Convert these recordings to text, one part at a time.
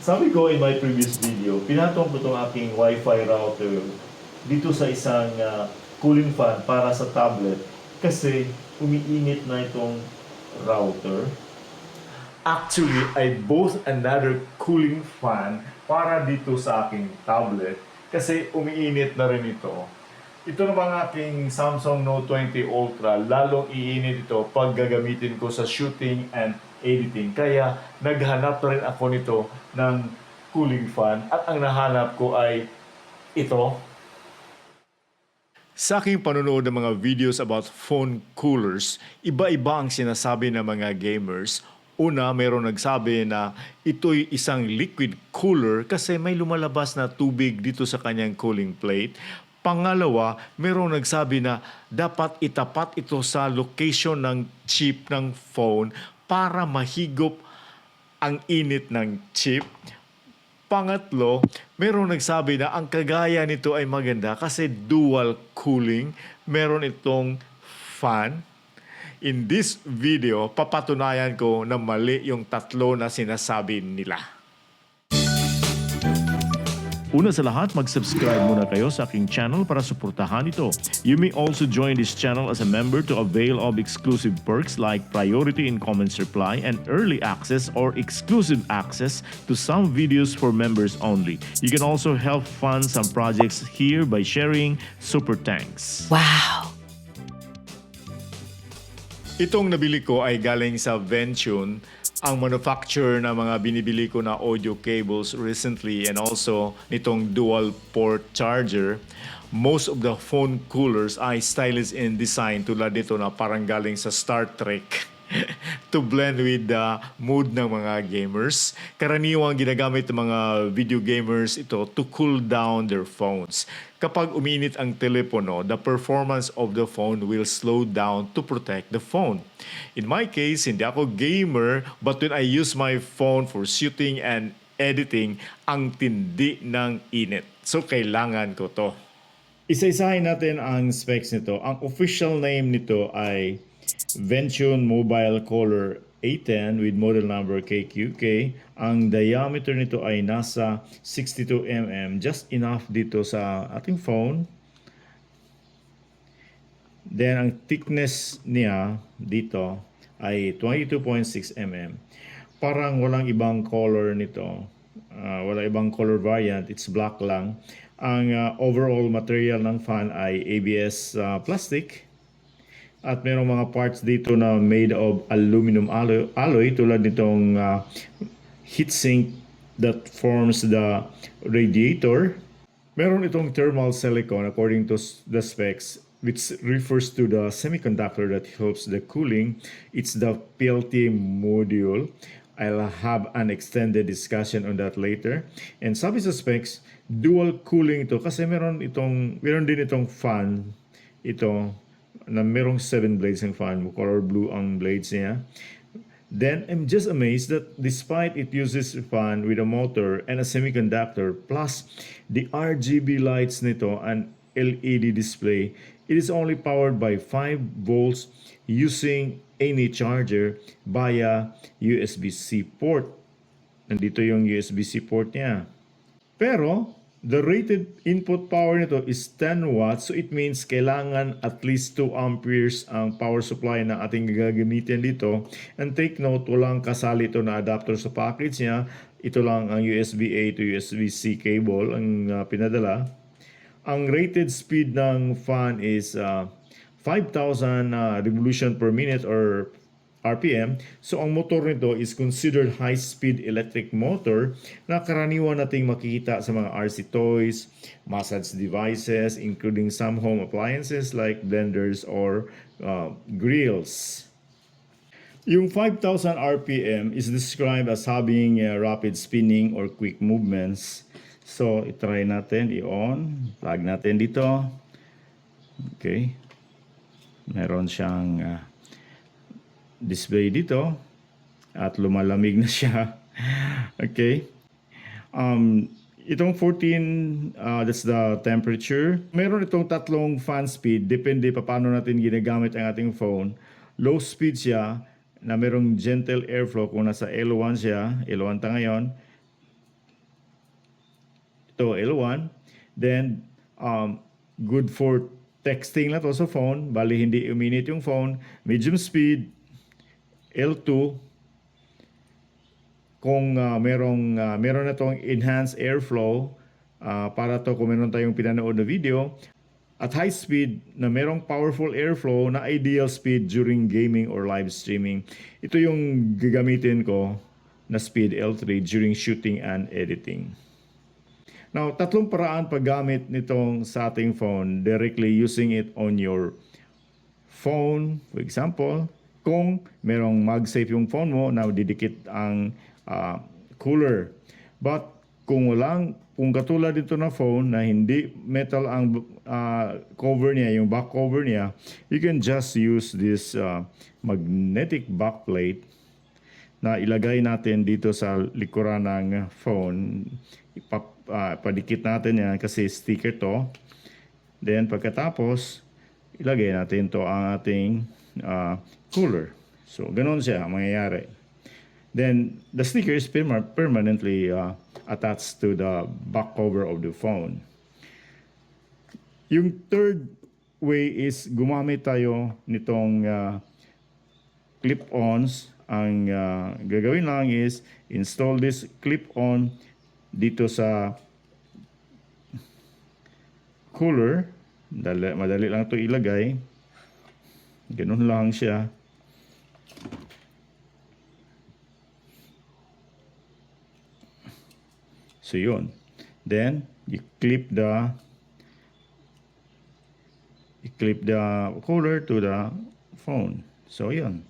Sabi ko in my previous video, pinatong ko itong aking Wi-Fi router dito sa isang cooling fan para sa tablet kasi umiinit na itong router. Actually, I bought another cooling fan para dito sa aking tablet kasi umiinit na rin ito. Ito namang aking Samsung Note 20 Ultra, lalong iinit ito pag gagamitin ko sa shooting and editing. Kaya naghanap na rin ako nito ng cooling fan at ang nahanap ko ay ito. Sa aking panonood ng mga videos about phone coolers, iba-iba ang sinasabi ng mga gamers. Una, mayroong nagsabi na ito'y isang liquid cooler kasi may lumalabas na tubig dito sa kanyang cooling plate. Pangalawa, mayroong nagsabi na dapat itapat ito sa location ng chip ng phone para mahigop ang init ng chip. Pangatlo, mayroong nagsabi na ang kagaya nito ay maganda kasi dual cooling. Meron itong fan. In this video, papatunayan ko na mali yung tatlo na sinasabi nila. Una sa lahat, mag-subscribe muna kayo sa aking channel para suportahan ito. You may also join this channel as a member to avail of exclusive perks like priority in comments reply and early access or exclusive access to some videos for members only. You can also help fund some projects here by sharing super thanks. Wow! Itong nabili ko ay galing sa Ventune, ang manufacturer na mga binibili ko na audio cables recently and also nitong dual port charger. Most of the phone coolers ay stylish in design tulad nito na parang galing sa Star Trek to blend with the mood ng mga gamers. Karaniwang ginagamit ng mga video gamers ito to cool down their phones. Kapag uminit ang telepono, the performance of the phone will slow down to protect the phone. In my case, hindi ako gamer, but when I use my phone for shooting and editing, ang tindi ng init. So, kailangan ko to. Isa-isahin natin ang specs nito. Ang official name nito ay Ventune Mobile Color A10 with model number KQK. Ang diameter nito ay nasa 62 mm, just enough dito sa ating phone. Then ang thickness niya dito ay 22.6 mm. Parang walang ibang color nito. Walang ibang color variant, it's black lang. Ang overall material ng fan ay ABS plastic. At mayroong mga parts dito na made of aluminum alloy tulad nitong heatsink that forms the radiator. Meron itong thermal silicone according to the specs, which refers to the semiconductor that helps the cooling. It's the PLT module. I'll have an extended discussion on that later. And sabi sa specs, dual cooling ito kasi meron din itong fan ito na merong 7 blades ng fan, color blue ang blades niya. Then, I'm just amazed that despite it uses a fan with a motor and a semiconductor, plus the RGB lights nito and LED display, it is only powered by 5 volts using any charger via USB-C port. Nandito yung USB-C port niya. Pero, the rated input power nito is 10 watts, so it means kailangan at least 2 amperes ang power supply na ating gagamitin dito. And take note, walang kasali ito na adapter sa package niya. Ito lang ang USB-A to USB-C cable ang pinadala. Ang rated speed ng fan is 5,000 revolution per minute or RPM. So ang motor nito is considered high-speed electric motor na karaniwan nating makikita sa mga RC toys, massage devices, including some home appliances like blenders or grills. Yung 5,000 RPM is described as having rapid spinning or quick movements. So, itry natin, i-on. Plug natin dito. Okay. Meron siyang display dito at lumalamig na siya. Okay. Itong 14, that's the temperature. Meron itong tatlong fan speed. Depende pa paano natin ginagamit ang ating phone. Low speed siya na merong gentle airflow kung nasa L1 siya. L1 ta ngayon. to L1. Then, good for texting lang to sa phone. Bali, hindi uminit yung phone. Medium speed, L2. Kung meron na tong enhanced airflow, para to kung meron tayong pinanood na video. At high speed na merong powerful airflow na ideal speed during gaming or live streaming. Ito yung gagamitin ko na speed L3 during shooting and editing. Now, tatlong paraan paggamit nitong sa ating phone, directly using it on your phone, for example, kung merong MagSafe yung phone mo na didikit ang cooler. But kung katulad dito na phone na hindi metal ang cover niya, yung back cover niya, you can just use this magnetic backplate na ilagay natin dito sa likuran ng phone. Padikit natin yan kasi sticker to. Then pagkatapos, ilagay natin to ang ating cooler. So, ganun siya mangyayari. Then, the sticker is permanently attached to the back cover of the phone. Yung third way is gumamit tayo nitong clip-ons. Ang gagawin lang is install this clip-on dito sa cooler. Madali lang ito ilagay. Ganun lang siya. So yun. Then you clip the cooler to the phone. So yun.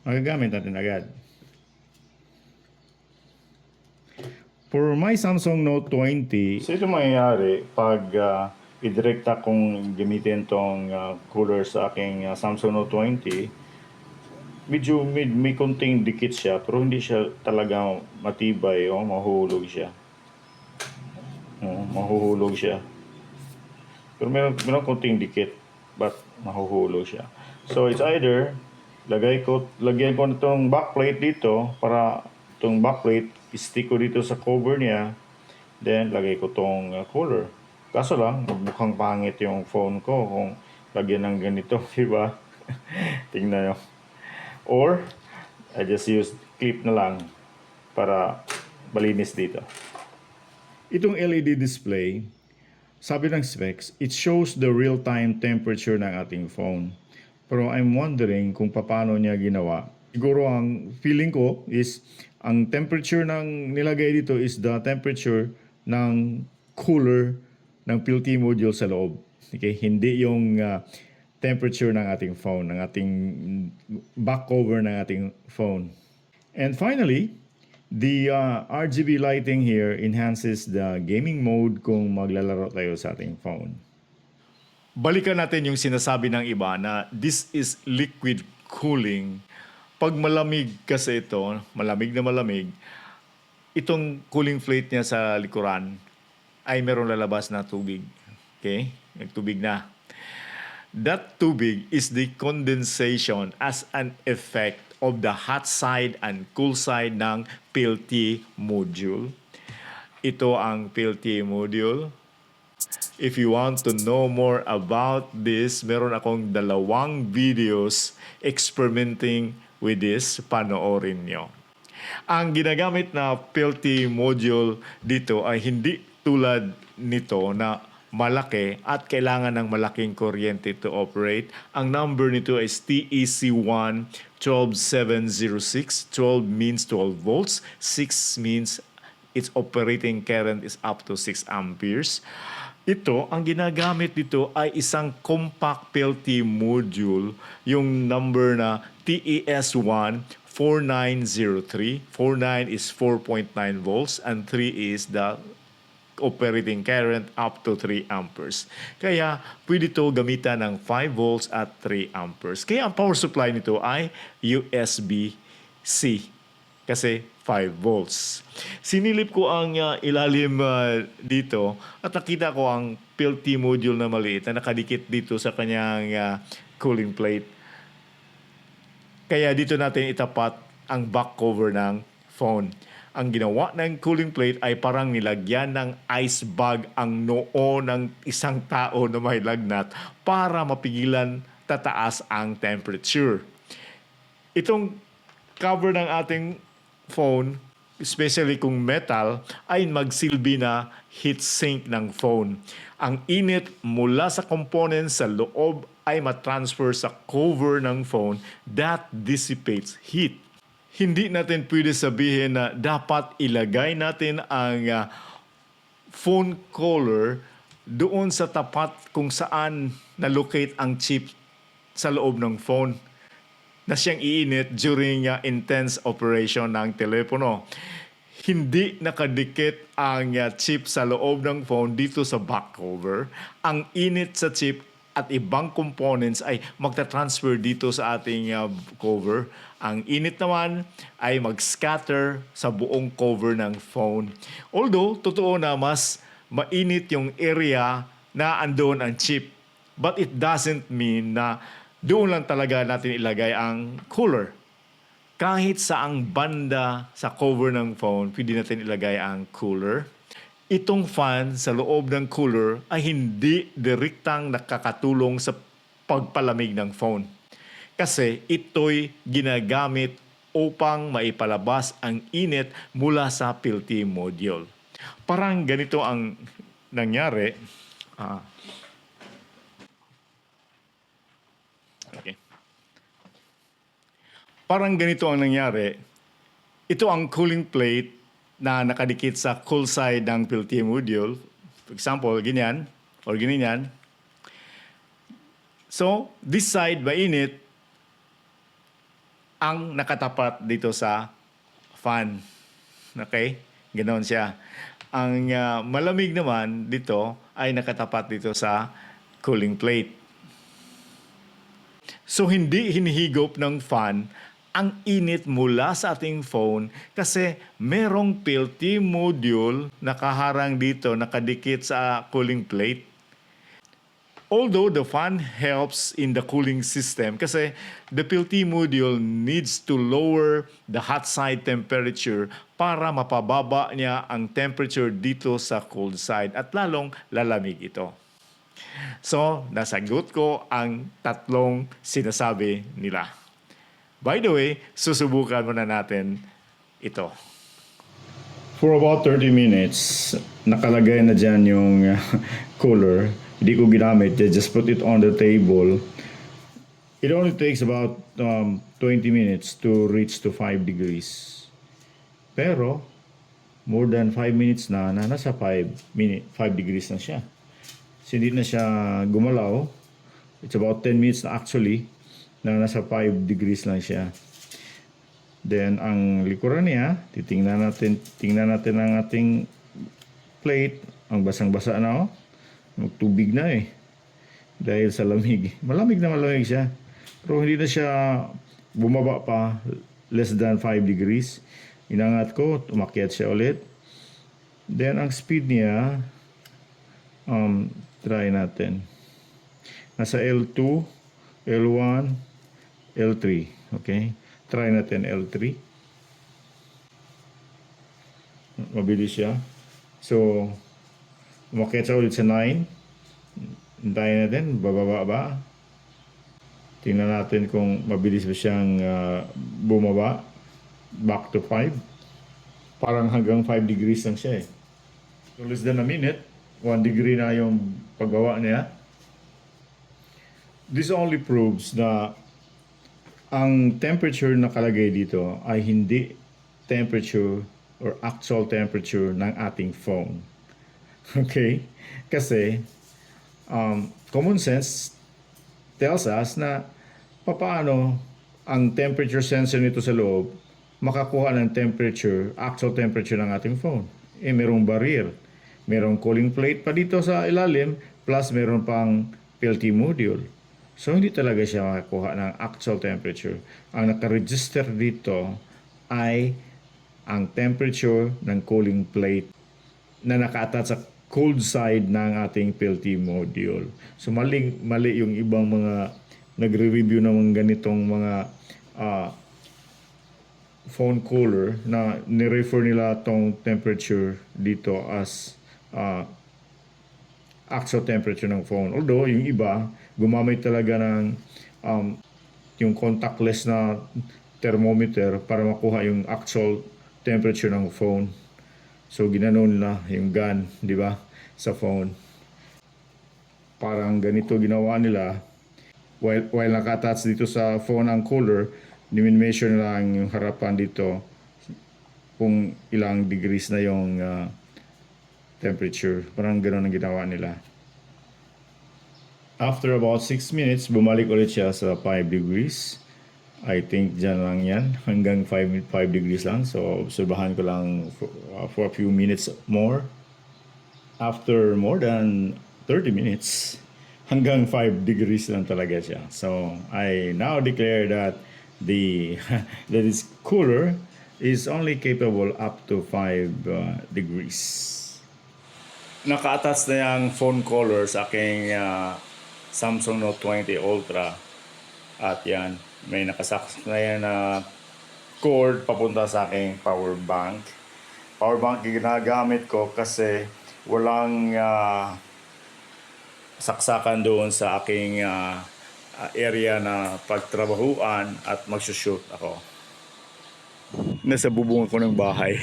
Magagamit natin agad. For my Samsung Note 20, so ito mangyayari pag idirekta kong gamitin tong cooler sa aking Samsung Note 20. Medyo may konting dikit siya, pero hindi siya talaga matibay o mahuhulog siya. Mahuhulog siya. Pero meron konting dikit, but mahuhulog siya. So it's either lagyan ko itong backplate dito para itong backplate stick ko dito sa cover niya, then lagay ko itong cooler. Kaso lang, mukhang pangit yung phone ko kung lagyan ng ganito, diba? Tingnan nyo. Or, I just use clip na lang para malinis dito. Itong LED display, sabi ng specs, it shows the real-time temperature ng ating phone. Pero I'm wondering kung paano niya ginawa. Siguro ang feeling ko is, ang temperature ng nilagay dito is the temperature ng cooler ng PLT module sa loob. Okay? Hindi yung temperature ng ating phone, ng ating back cover ng ating phone. And finally, the RGB lighting here enhances the gaming mode kung maglalaro tayo sa ating phone. Balikan natin yung sinasabi ng iba na this is liquid cooling. Pag malamig kasi ito, malamig na malamig, itong cooling plate niya sa likuran ay meron lalabas na tubig. Okay? Nagtubig na. That tubig is the condensation as an effect of the hot side and cool side ng PLT module. Ito ang PLT module. If you want to know more about this, meron akong 2 videos experimenting with this. Panoorin nyo. Ang ginagamit na PLT module dito ay hindi tulad nito na malaki at kailangan ng malaking kuryente to operate. Ang number nito is TEC1 12706. 12 means 12 volts. 6 means its operating current is up to 6 amperes. Ito, ang ginagamit dito ay isang compact PLT module, yung number na TES1 4903. 49 is 4.9 volts and 3 is the operating current up to 3 amperes. Kaya, pwede ito gamitan ng 5 volts at 3 amperes. Kaya, ang power supply nito ay USB-C. Kasi 5 volts. Sinilip ko ang ilalim dito at nakita ko ang PLT module na maliit na nakadikit dito sa kanyang cooling plate. Kaya dito natin itapat ang back cover ng phone. ang ginawa ng cooling plate ay parang nilagyan ng ice bag ang noo ng isang tao na may lagnat para mapigilan tataas ang temperature. Itong cover ng ating phone, especially kung metal, ay magsilbi na heat sink ng phone. Ang init mula sa components sa loob ay matransfer sa cover ng phone that dissipates heat. Hindi natin pwede sabihin na dapat ilagay natin ang phone collar doon sa tapat kung saan na-locate ang chip sa loob ng phone na siyang iinit during intense operation ng telepono. Hindi nakadikit ang chip sa loob ng phone dito sa back cover. Ang init sa chip at ibang components ay magta-transfer dito sa ating cover. Ang init naman ay mag-scatter sa buong cover ng phone. Although, totoo na mas mainit yung area na andon ang chip. But it doesn't mean na doon lang talaga natin ilagay ang cooler. Kahit saang banda sa cover ng phone, pwede natin ilagay ang cooler. Itong fan sa loob ng cooler ay hindi direktang nakakatulong sa pagpalamig ng phone. Kasi ito'y ginagamit upang maipalabas ang init mula sa PLT module. Parang ganito ang nangyari. Okay. Parang ganito ang nangyari. Ito ang cooling plate na nakadikit sa cool side ng PLT module. For example, ganyan or ganyan. So, this side mainit ang nakatapat dito sa fan. Okay? Ganoon siya. Ang malamig naman dito ay nakatapat dito sa cooling plate. So, hindi hinihigop ng fan ang init mula sa ating phone kasi merong PLT module nakaharang dito, nakadikit sa cooling plate. Although the fan helps in the cooling system kasi the PLT module needs to lower the hot side temperature para mapababa niya ang temperature dito sa cold side at lalong lalamig ito. So, nasagot ko ang tatlong sinasabi nila. By the way, susubukan muna natin ito. For about 30 minutes, nakalagay na dyan yung cooler. Hindi ko ginamit. I just put it on the table. It only takes about 20 minutes to reach to 5 degrees. Pero, more than 5 minutes na nasa 5 degrees na siya. So, hindi na siya gumalaw. It's about 10 minutes na actually na nasa 5 degrees lang siya. Then, ang likuran niya, tingnan natin ang ating plate. Ang basang-basa na, magtubig na dahil sa lamig. Malamig siya. Pero hindi na siya bumaba pa less than 5 degrees. Inangat ko, umakyat siya ulit. Then, ang speed niya, try natin. Nasa L2, L1, L3. Okay? Try natin L3. Mabilis siya. So, umakyat siya ulit sa 9. Hintayin natin. Bababa ba? Tingnan natin kung mabilis ba siyang bumaba. Back to 5. Parang hanggang 5 degrees lang siya So, less than a minute. 1 degree na yung paggawa niya. This only proves na ang temperature na nakalagay dito ay hindi temperature or actual temperature ng ating phone. Okay? Kasi common sense tells us na papaano ang temperature sensor nito sa loob makakuha ng temperature, actual temperature ng ating phone. Merong barrier. Merong cooling plate pa dito sa ilalim plus meron pang PLT module. So, hindi talaga siya makakuha ng actual temperature. Ang nakaregister dito ay ang temperature ng cooling plate na naka-attach sa cold side ng ating PLT module. So, mali yung ibang mga nagre-review ng mga ganitong mga phone cooler na nirefer nila tong temperature dito as actual temperature ng phone. Although yung iba gumamit talaga ng yung contactless na thermometer para makuha yung actual temperature ng phone. So ginanon nila yung gun, di ba, sa phone. Parang ganito ginawa nila. While naka-attach dito sa phone ang cooler, ni-measure lang yung harapan dito kung ilang degrees na yung temperature. Parang gano'n ang ginawa nila. After about 6 minutes, bumalik ulit siya sa 5 degrees. I think dyan lang yan. Hanggang 5 degrees lang. So, obserbahan ko lang for a few minutes more. After more than 30 minutes, hanggang 5 degrees lang talaga siya. So, I now declare that that this cooler is only capable up to 5 degrees. Naka-attach na yung phone cooler sa aking Samsung Note 20 Ultra. At yan, may nakasaks na yan na cord papunta sa aking power bank. Power bank yung ginagamit ko kasi walang saksakan doon sa aking area na pagtrabahuan at magsushoot ako. Nasa bubong ako ng bahay.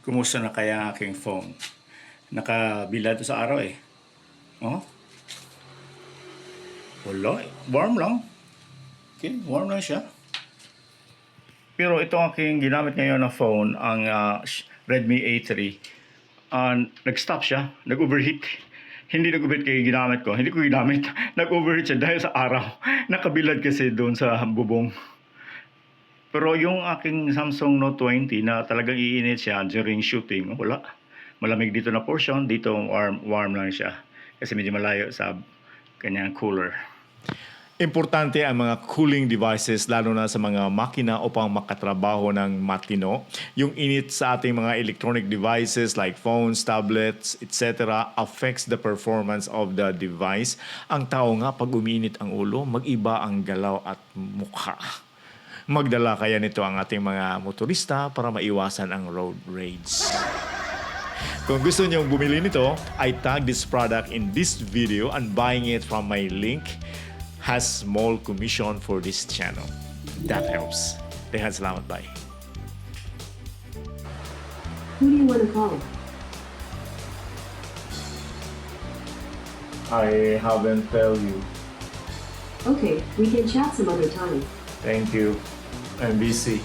Kumusta na kaya ang aking phone? Nakabilad sa araw eh. Oh? Wala. Warm lang. Okay, warm lang siya. Pero itong aking ginamit ngayon na phone, ang Redmi A3, nag-stop siya, nag-overheat. Hindi nag-overheat kaya ginamit ko. Hindi ko ginamit. Nag-overheat siya dahil sa araw. Nakabilad kasi doon sa bubong. Pero yung aking Samsung Note 20 na talagang iinit siya during shooting, wala. Malamig dito na portion, dito warm lang siya. Kasi medyo malayo sa kanyang cooler. Importante ang mga cooling devices lalo na sa mga makina upang makatrabaho ng matino. Yung init sa ating mga electronic devices like phones, tablets, etc. affects the performance of the device. Ang tao nga pag umiinit ang ulo, mag-iba ang galaw at mukha. Magdala kaya nito ang ating mga motorista para maiwasan ang road rage. Kung gusto niyong bumili nito, I tag this product in this video and buying it from my link has small commission for this channel. That helps. Dahan salamat, bye. Who do you want to call? I haven't tell you. Okay, we can chat some other time. Thank you. I'm busy.